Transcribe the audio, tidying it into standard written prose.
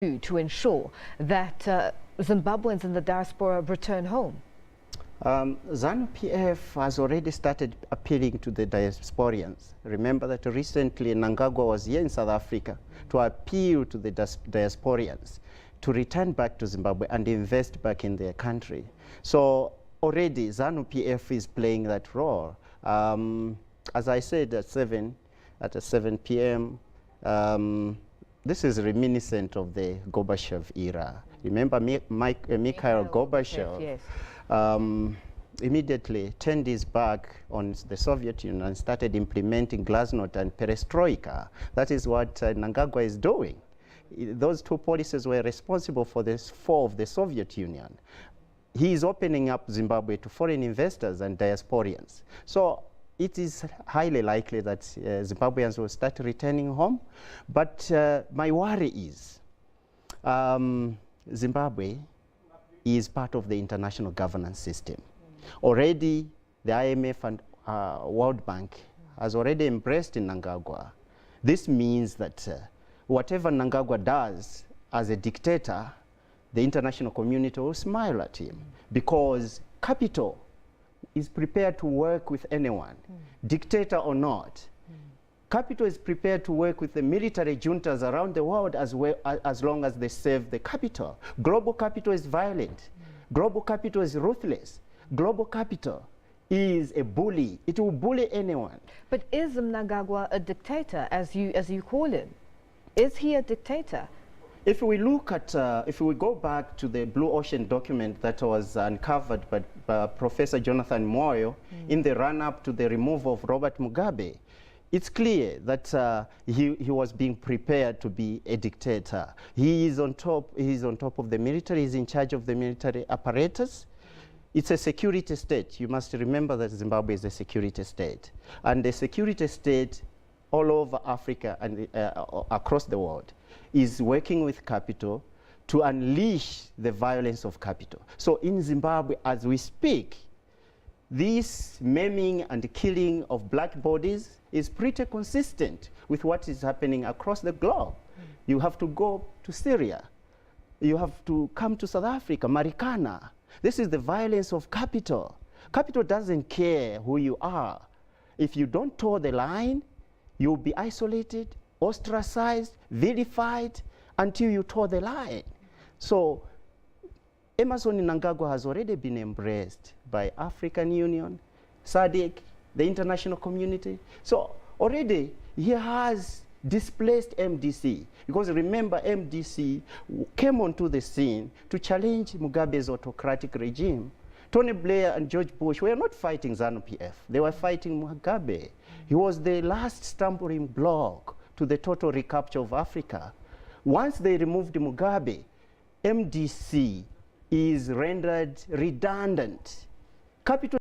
to ensure that Zimbabweans in the diaspora return home? ZANU-PF has already started appealing to the diasporians. Remember that recently Mnangagwa was here in South Africa to appeal to the diasporians to return back to Zimbabwe and invest back in their country. So already ZANU-PF is playing that role. As I said at 7 p.m., this is reminiscent of the Gorbachev era. Remember Mikhail Gorbachev? Yes. Immediately turned his back on the Soviet Union and started implementing Glasnost and Perestroika. That is what Mnangagwa is doing. Those two policies were responsible for the fall of the Soviet Union. He is opening up Zimbabwe to foreign investors and diasporians. So it is highly likely that Zimbabweans will start returning home. But my worry is Zimbabwe is part of the international governance system. Already, the IMF and World Bank has already embraced Mnangagwa. This means that whatever Mnangagwa does as a dictator, the international community will smile at him because capital is prepared to work with anyone, dictator or not. Capital is prepared to work with the military juntas around the world as long as they save the capital. Global capital is violent. Global capital is ruthless. Global capital is a bully. It will bully anyone. But is Mnangagwa a dictator, as you call him? Is he a dictator? If we look at, if we go back to the Blue Ocean document that was uncovered by Professor Jonathan Moyo in the run-up to the removal of Robert Mugabe, it's clear that he was being prepared to be a dictator. He is on top of the military. He's in charge of the military apparatus. It's a security state. You must remember that Zimbabwe is a security state. And the security state all over Africa and across the world is working with capital to unleash the violence of capital. So in Zimbabwe, as we speak, this maiming and killing of black bodies is pretty consistent with what is happening across the globe. You have to go to Syria. You have to come to South Africa, Marikana. This is the violence of capital. Capital doesn't care who you are. If you don't toe the line, you'll be isolated, ostracized, vilified until you toe the line. So Emmerson Mnangagwa has already been embraced by African Union, SADC, the international community. So already he has displaced MDC, because remember MDC came onto the scene to challenge Mugabe's autocratic regime. Tony Blair and George Bush were not fighting ZANU-PF, they were fighting Mugabe. He was the last stumbling block to the total recapture of Africa. Once they removed Mugabe, MDC is rendered redundant. Capital